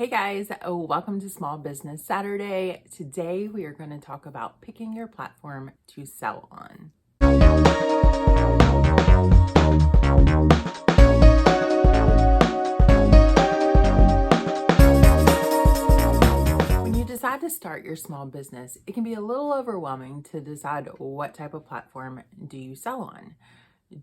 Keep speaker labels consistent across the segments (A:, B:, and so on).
A: Hey guys, welcome to Small Business Saturday. Today we are going to talk about picking your platform to sell on. When you decide to start your small business, it can be a little overwhelming to decide what type of platform do you sell on.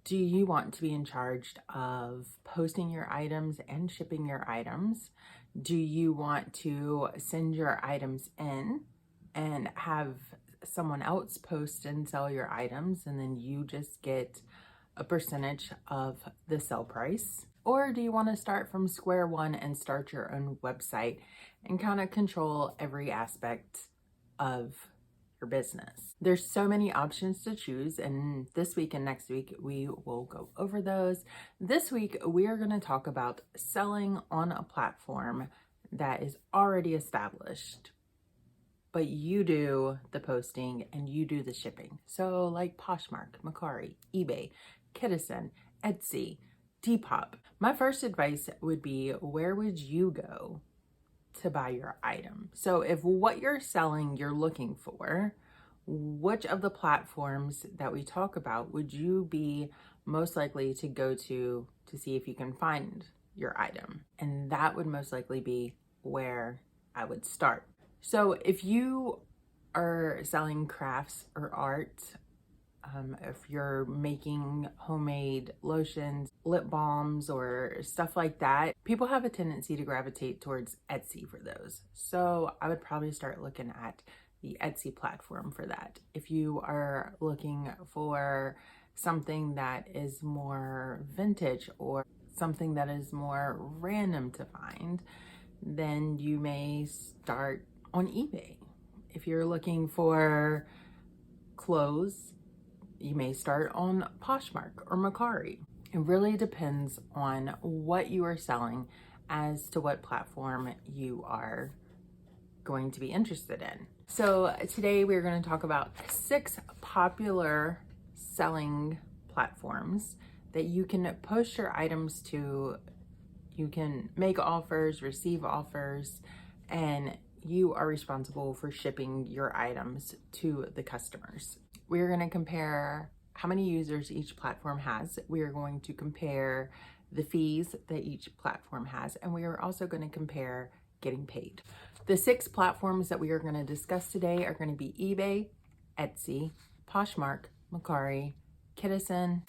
A: Do you want to be in charge of posting your items and shipping your items? Do you want to send your items in and have someone else post and sell your items and then you just get a percentage of the sell price? Or do you want to start from square one and start your own website and kind of control every aspect of your business? There's so many options to choose, and this week and next week we will go over those. This week we are going to talk about selling on a platform that is already established, but you do the posting and you do the shipping. So like Poshmark, Makari, eBay, Kittison, Etsy, Depop. My first advice would be, where would you go to buy your item? So if what you're selling you're looking for, which of the platforms that we talk about would you be most likely to go to see if you can find your item? And that would most likely be where I would start. So if you are selling crafts or art, if you're making homemade lotions, lip balms, or stuff like that, people have a tendency to gravitate towards Etsy for those. So I would probably start looking at the Etsy platform for that. If you are looking for something that is more vintage or something that is more random to find, then you may start on eBay. If you're looking for clothes, you may start on Poshmark or Makari. It really depends on what you are selling as to what platform you are going to be interested in. So today we're going to talk about 6 popular selling platforms that you can post your items to. You can make offers, receive offers, and you are responsible for shipping your items to the customers. We're going to compare how many users each platform has. We are going to compare the fees that each platform has, and we are also going to compare getting paid. The 6 platforms that we are going to discuss today are going to be eBay, Etsy, Poshmark, Makari, Kittison,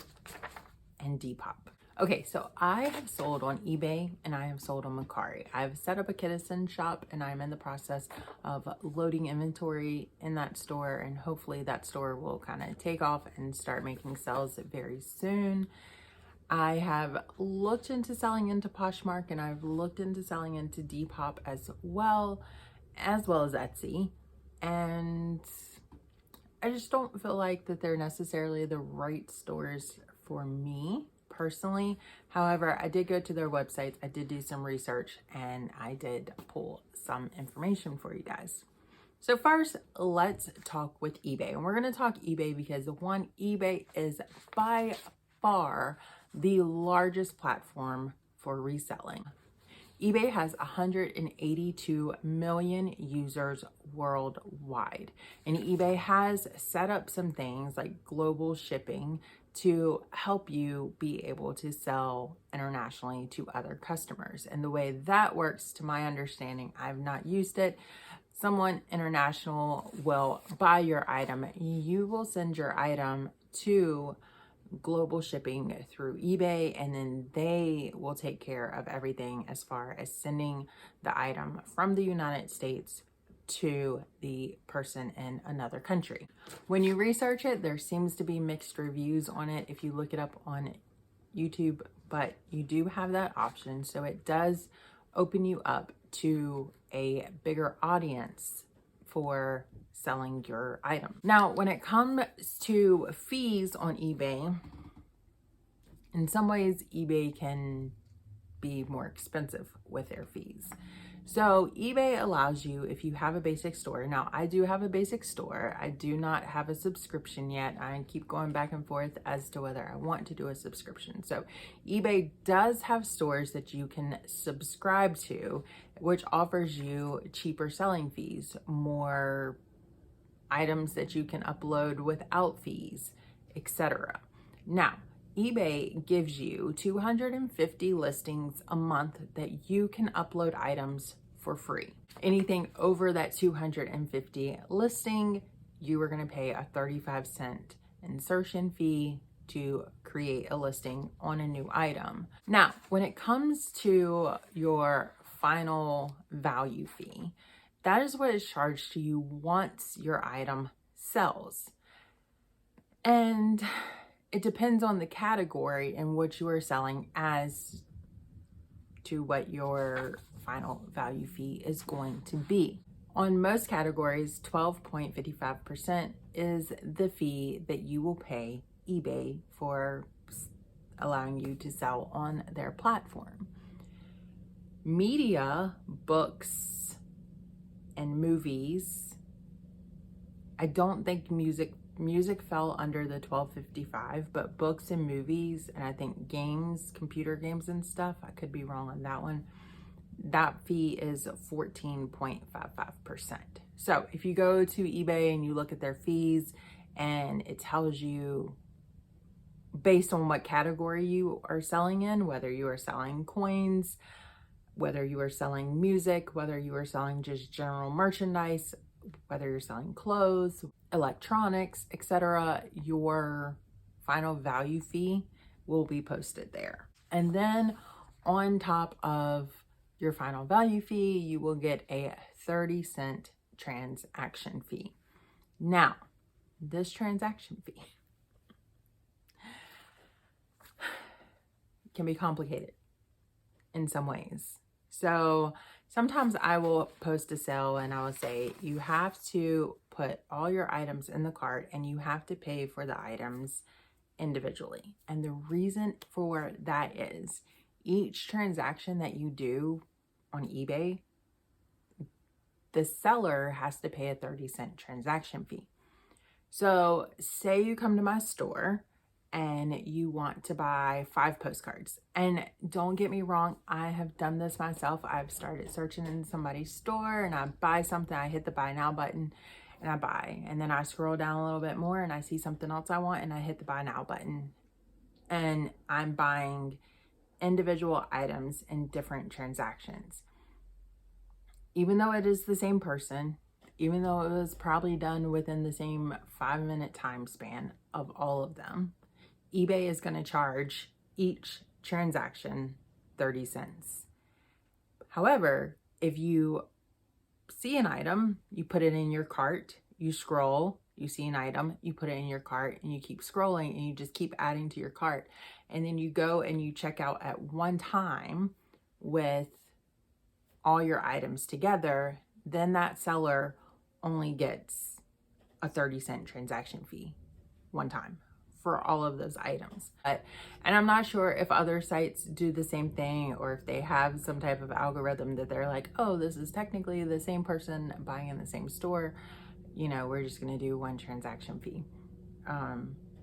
A: and Depop. Okay, so I have sold on eBay and I have sold on Makari. I've set up a Kittison shop and I'm in the process of loading inventory in that store, and hopefully that store will kind of take off and start making sales very soon. I have looked into selling into Poshmark and I've looked into selling into Depop as well as Etsy. And I just don't feel like that they're necessarily the right stores for me personally. However, I did go to their websites, I did do some research, and I did pull some information for you guys. So first, let's talk with eBay. And we're going to talk eBay because eBay is by far the largest platform for reselling. eBay has 182 million users worldwide, and eBay has set up some things like global shipping to help you be able to sell internationally to other customers. And the way that works, to my understanding, I've not used it, someone international will buy your item. You will send your item to global shipping through eBay, and then they will take care of everything as far as sending the item from the United States to the person in another country. When you research it, there seems to be mixed reviews on it if you look it up on YouTube, but you do have that option, so it does open you up to a bigger audience for selling your item. Now, when it comes to fees on eBay, in some ways eBay can be more expensive with their fees. So eBay allows you, if you have a basic store, now I do have a basic store. I do not have a subscription yet. I keep going back and forth as to whether I want to do a subscription. So eBay does have stores that you can subscribe to, which offers you cheaper selling fees, more items that you can upload without fees, etc. Now, eBay gives you 250 listings a month that you can upload items for free. Anything over that 250 listing, you are going to pay a 35-cent insertion fee to create a listing on a new item. Now, when it comes to your final value fee, that is what is charged to you once your item sells. And it depends on the category in which you are selling as to what your final value fee is going to be. On most categories, 12.55% is the fee that you will pay eBay for allowing you to sell on their platform. Media, books, and movies, I don't think music fell under the 12.55, but books and movies, and I think games, computer games and stuff, I could be wrong on that one, that fee is 14.55%. So if you go to eBay and you look at their fees and it tells you based on what category you are selling in, whether you are selling coins, whether you are selling music, whether you are selling just general merchandise, whether you're selling clothes, electronics, etc., your final value fee will be posted there. And then on top of your final value fee, you will get a 30-cent transaction fee. Now, this transaction fee can be complicated in some ways. So sometimes I will post a sale and I will say, you have to put all your items in the cart and you have to pay for the items individually. And the reason for that is each transaction that you do on eBay, the seller has to pay a 30-cent transaction fee. So say you come to my store and you want to buy 5 postcards. And don't get me wrong, I have done this myself. I've started searching in somebody's store and I buy something, I hit the buy now button and I buy. And then I scroll down a little bit more and I see something else I want and I hit the buy now button. And I'm buying individual items in different transactions. Even though it is the same person, even though it was probably done within the same 5-minute time span of all of them, eBay is going to charge each transaction 30 cents. However, if you see an item, you put it in your cart, you scroll, you see an item, you put it in your cart, and you keep scrolling and you just keep adding to your cart. And then you go and you check out at one time with all your items together, then that seller only gets a 30-cent transaction fee one time for all of those items. And I'm not sure if other sites do the same thing or if they have some type of algorithm that they're like, oh, this is technically the same person buying in the same store. You know, we're just going to do one transaction fee.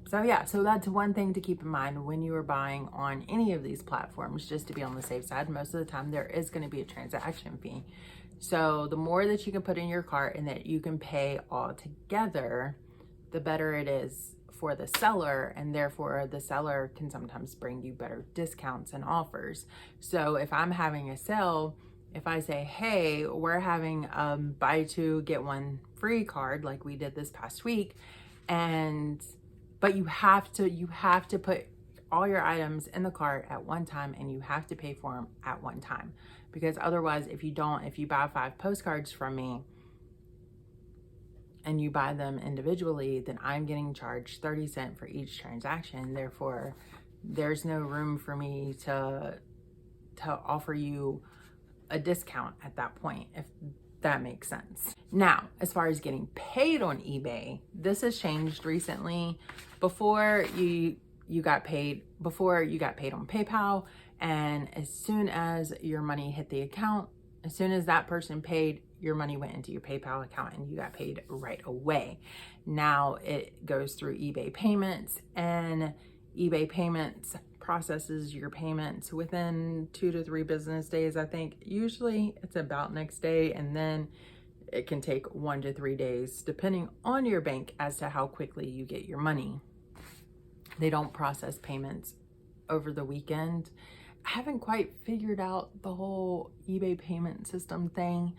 A: So yeah, so that's one thing to keep in mind when you are buying on any of these platforms, just to be on the safe side. Most of the time there is going to be a transaction fee. So the more that you can put in your cart and that you can pay all together, the better it is for the seller, and therefore the seller can sometimes bring you better discounts and offers. So if I'm having a sale, if I say, hey, we're having a buy 2 get 1 free card like we did this past week, but you have to put all your items in the cart at one time and you have to pay for them at one time, because otherwise if you buy 5 postcards from me and you buy them individually, then I'm getting charged 30 cents for each transaction. Therefore, there's no room for me to offer you a discount at that point, if that makes sense. Now, as far as getting paid on eBay, this has changed recently. Before you got paid on PayPal, and as soon as your money hit the account, As soon as that person paid, your money went into your PayPal account and you got paid right away. Now it goes through eBay payments, and eBay payments processes your payments within 2 to 3 business days. I think usually it's about next day, and then it can take 1 to 3 days depending on your bank as to how quickly you get your money. They don't process payments over the weekend. I haven't quite figured out the whole eBay payment system thing.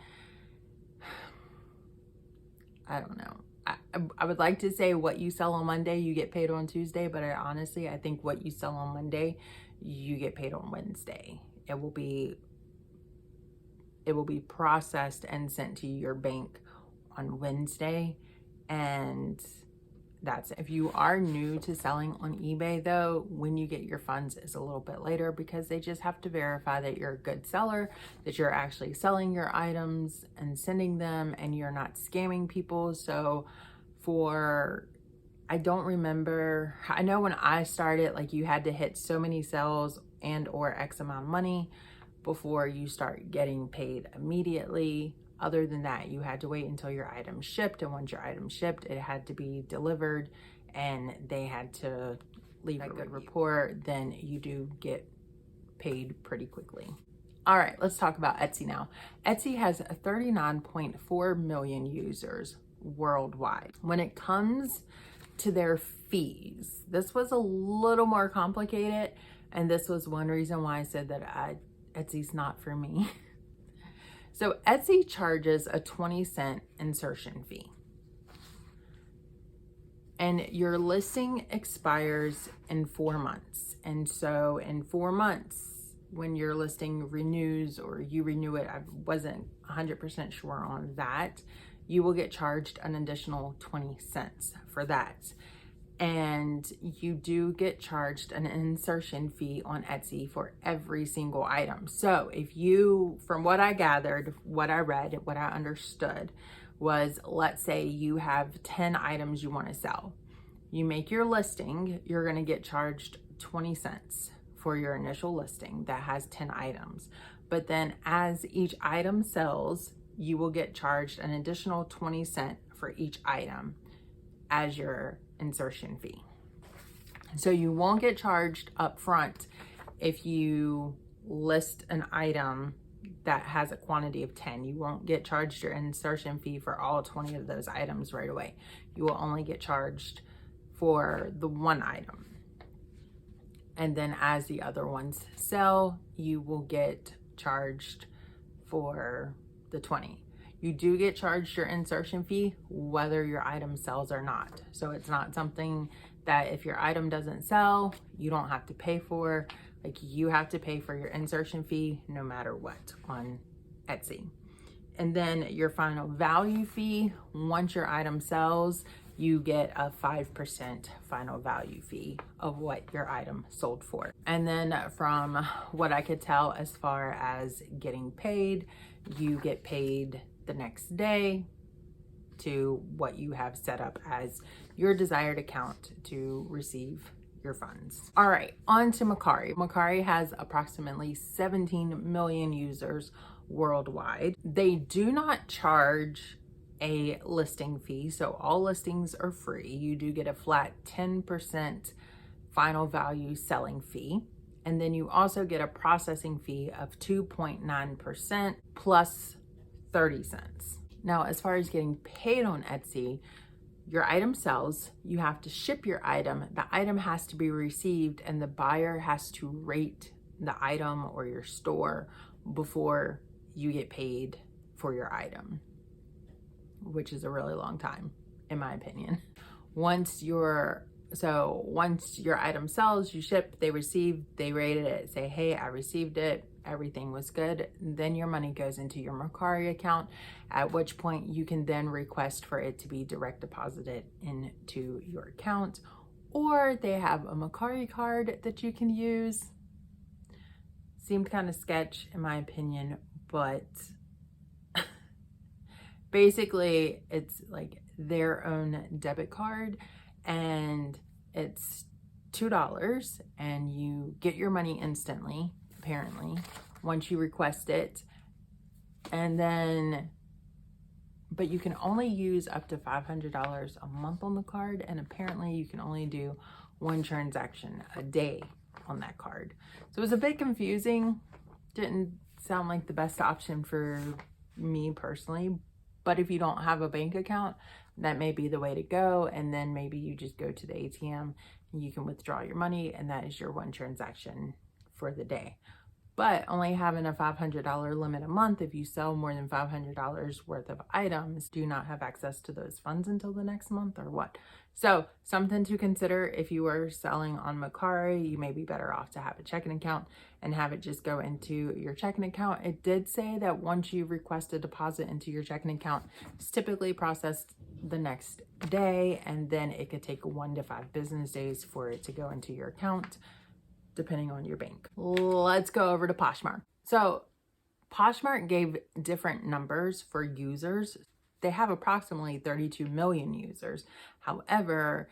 A: I don't know. I would like to say what you sell on Monday, you get paid on Tuesday, but I think what you sell on Monday, you get paid on Wednesday. It will be processed and sent to your bank on Wednesday, and that's it. If you are new to selling on eBay though, when you get your funds is a little bit later, because they just have to verify that you're a good seller, that you're actually selling your items and sending them, and you're not scamming people. So I don't remember, I know when I started, like, you had to hit so many sales and or X amount of money before you start getting paid immediately. Other than that, you had to wait until your item shipped, and once your item shipped, it had to be delivered and they had to leave a good report. Then you do get paid pretty quickly. All right, let's talk about Etsy now. Etsy has 39.4 million users worldwide. When it comes to their fees, this was a little more complicated, and this was one reason why I said that Etsy's not for me. So Etsy charges a 20-cent insertion fee, and your listing expires in 4 months. And so in 4 months, when your listing renews or you renew it, I wasn't 100% sure on that, you will get charged an additional 20 cents for that. And you do get charged an insertion fee on Etsy for every single item. So if you, from what I gathered, what I read, what I understood was, let's say you have 10 items you want to sell. You make your listing, you're going to get charged 20 cents for your initial listing that has 10 items. But then as each item sells, you will get charged an additional 20 cents for each item as your insertion fee. So you won't get charged up front if you list an item that has a quantity of 10. You won't get charged your insertion fee for all 20 of those items right away. You will only get charged for the one item. And then as the other ones sell, you will get charged for the 20. You do get charged your insertion fee whether your item sells or not. So it's not something that if your item doesn't sell, you don't have to pay for. Like, you have to pay for your insertion fee no matter what on Etsy. And then your final value fee, once your item sells, you get a 5% final value fee of what your item sold for. And then from what I could tell, as far as getting paid, you get paid the next day to what you have set up as your desired account to receive your funds. All right, on to Makari. Makari has approximately 17 million users worldwide. They do not charge a listing fee, so all listings are free. You do get a flat 10% final value selling fee, and then you also get a processing fee of 2.9% plus 30 cents. Now, as far as getting paid on Etsy, your item sells, you have to ship your item, the item has to be received, and the buyer has to rate the item or your store before you get paid for your item, which is a really long time, in my opinion. Once your item sells, you ship, they receive, they rated it, say, hey, I received it, everything was good. Then your money goes into your Makari account, at which point you can then request for it to be direct deposited into your account, or they have a Makari card that you can use. Seemed kind of sketch in my opinion, but basically it's like their own debit card, and it's $2 and you get your money instantly, apparently, once you request it. And then, but you can only use up to $500 a month on the card. And apparently you can only do one transaction a day on that card. So it was a bit confusing. Didn't sound like the best option for me personally. But if you don't have a bank account, that may be the way to go. And then maybe you just go to the ATM and you can withdraw your money, and that is your one transaction for the day. But only having a $500 limit a month, if you sell more than $500 worth of items, do you not have access to those funds until the next month or what? So something to consider. If you are selling on Makari, you may be better off to have a checking account and have it just go into your checking account. It did say that once you request a deposit into your checking account, it's typically processed the next day, and then it could take 1 to 5 business days for it to go into your account, depending on your bank. Let's go over to Poshmark. So Poshmark gave different numbers for users. They have approximately 32 million users. However,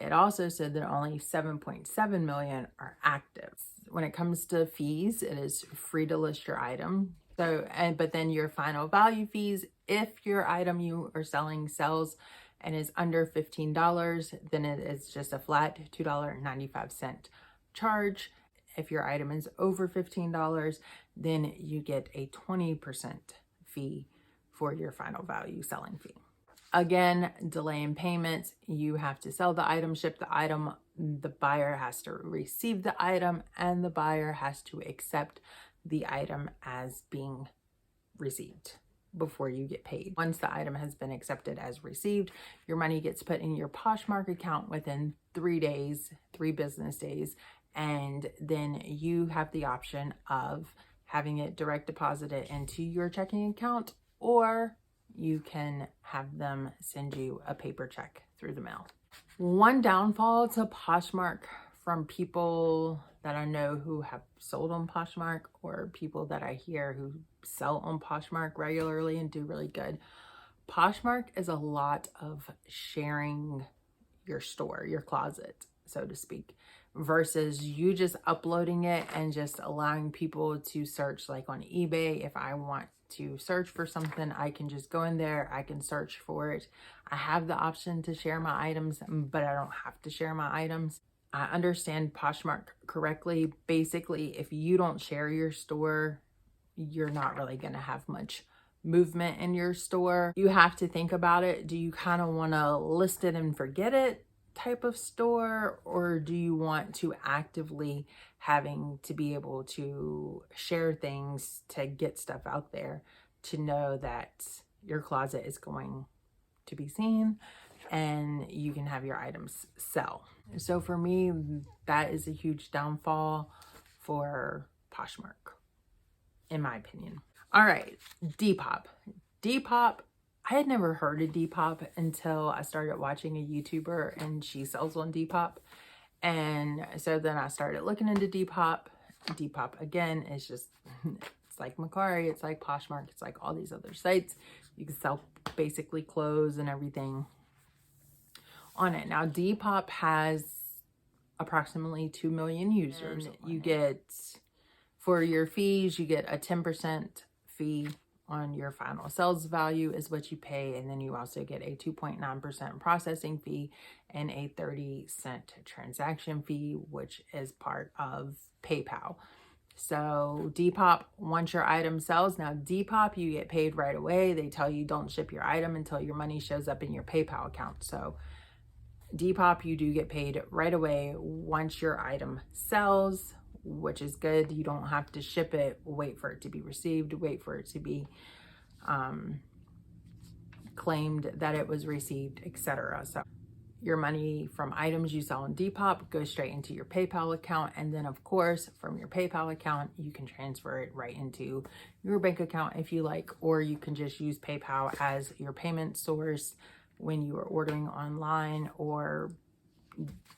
A: it also said that only 7.7 million are active. When it comes to fees, it is free to list your item. But then your final value fees, if your item you are selling sells and is under $15, then it is just a flat $2.95 charge. If your item is over $15, then you get a 20% fee for your final value selling fee. Again, delay in payments. You have to sell the item, ship the item, the buyer has to receive the item, and the buyer has to accept the item as being received before you get paid. Once the item has been accepted as received, your money gets put in your Poshmark account within 3 business days. And then you have the option of having it direct deposited into your checking account, or you can have them send you a paper check through the mail. One downfall to Poshmark from people that I know who have sold on Poshmark, or people that I hear who sell on Poshmark regularly and do really good. Poshmark is a lot of sharing your store, your closet, so to speak, versus you just uploading it and just allowing people to search. Like on eBay, if I want to search for something, I can just go in there, I can search for it. I have the option to share my items, but I don't have to share my items. I understand Poshmark correctly. Basically, if you don't share your store, you're not really going to have much movement in your store. You have to think about it. Do you kind of want to list it and forget it type of store, or do you want to actively having to be able to share things to get stuff out there, to know that your closet is going to be seen and you can have your items sell? So for me, that is a huge downfall for Poshmark, in my opinion. All right, Depop. Depop, I had never heard of Depop until I started watching a YouTuber and she sells on Depop. And so then I started looking into Depop. Depop, again, is just, it's like Makari, it's like Poshmark, it's like all these other sites. You can sell basically clothes and everything on it. Now, Depop has approximately 2 million users. You get, for your fees, you get a 10% fee on your final sales value is what you pay. And then you also get a 2.9% processing fee and a 30-cent transaction fee, which is part of PayPal. So Depop, once your item sells, now Depop, you get paid right away. They tell you don't ship your item until your money shows up in your PayPal account. So Depop, you do get paid right away once your item sells, which is good. You don't have to ship it, wait for it to be received, wait for it to be claimed that it was received, etc. So your money from items you sell on Depop goes straight into your PayPal account. And then of course, from your PayPal account, you can transfer it right into your bank account if you like, or you can just use PayPal as your payment source when you are ordering online, or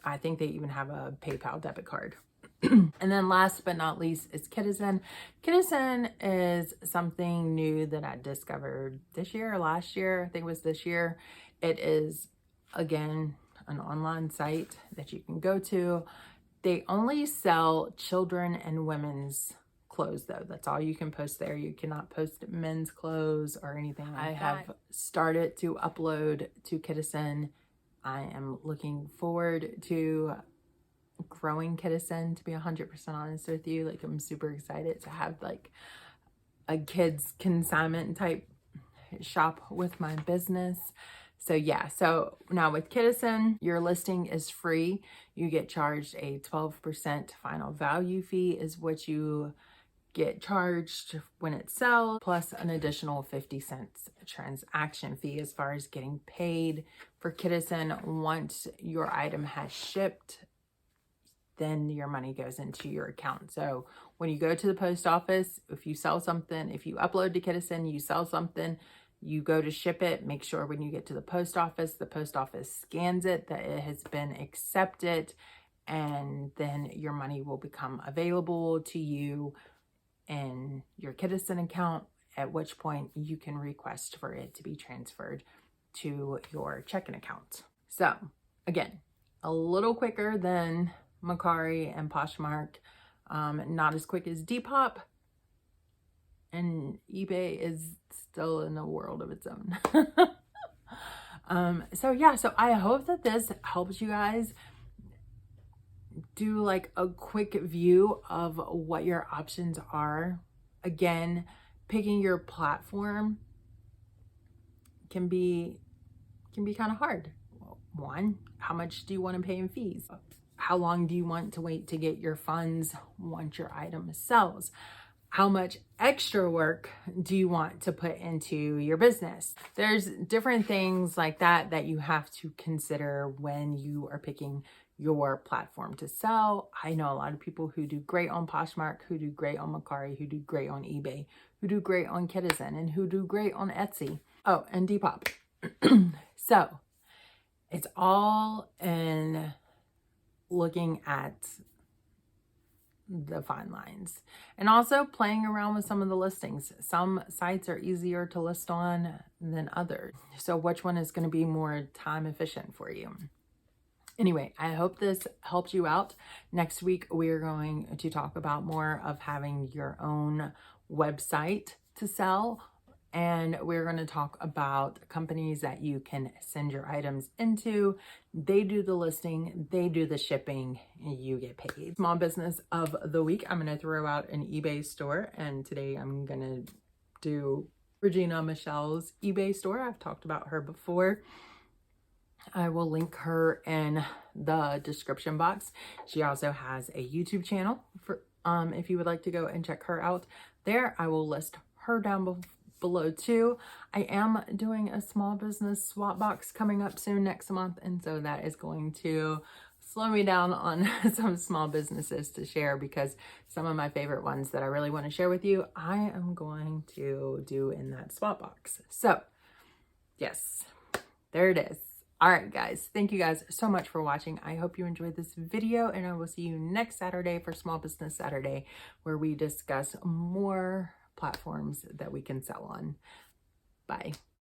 A: I think they even have a PayPal debit card. And then last but not least is Kittison. Kittison is something new that I discovered this year or last year. I think it was this year. It is, again, an online site that you can go to. They only sell children and women's clothes though. That's all you can post there. You cannot post men's clothes or anything like that. I have started to upload to Kittison. I am looking forward to growing Kittison, to be 100% honest with you. Like, I'm super excited to have like a kids consignment type shop with my business. So yeah, so now with Kittison, your listing is free. You get charged a 12% final value fee is what you get charged when it sells, plus an additional 50 cents transaction fee as far as getting paid for Kittison. Once your item has shipped, then your money goes into your account. So when you go to the post office, if you sell something, if you upload to Kittison, you sell something, you go to ship it, make sure when you get to the post office scans it, that it has been accepted, and then your money will become available to you in your Kittison account, at which point you can request for it to be transferred to your checking account. So again, a little quicker than Makari and Poshmark, not as quick as Depop, and eBay is still in a world of its own. So yeah, so I hope that this helps you guys do like a quick view of what your options are. Again, picking your platform can be kind of hard. One, how much do you want to pay in fees? How long do you want to wait to get your funds once your item sells? How much extra work do you want to put into your business? There's different things like that that you have to consider when you are picking your platform to sell. I know a lot of people who do great on Poshmark, who do great on Makari, who do great on eBay, who do great on Kittison, and who do great on Etsy. Oh, and Depop. So it's all in looking at the fine lines and also playing around with some of the listings. Some sites are easier to list on than others. So which one is going to be more time efficient for you? Anyway, I hope this helped you out. Next week, we're going to talk about more of having your own website to sell. And we're going to talk about companies that you can send your items into. They do the listing, they do the shipping, and you get paid. Small business of the week, I'm going to throw out an eBay store. And today I'm going to do Regina Michelle's eBay store. I've talked about her before. I will link her in the description box. She also has a YouTube channel for if you would like to go and check her out there. I will list her down below too. I am doing a small business swap box coming up soon next month, and so that is going to slow me down on some small businesses to share, because some of my favorite ones that I really want to share with you, I am going to do in that swap box. So yes, there it is. All right, guys, thank you guys so much for watching. I hope you enjoyed this video, and I will see you next Saturday for Small Business Saturday, where we discuss more platforms that we can sell on. Bye.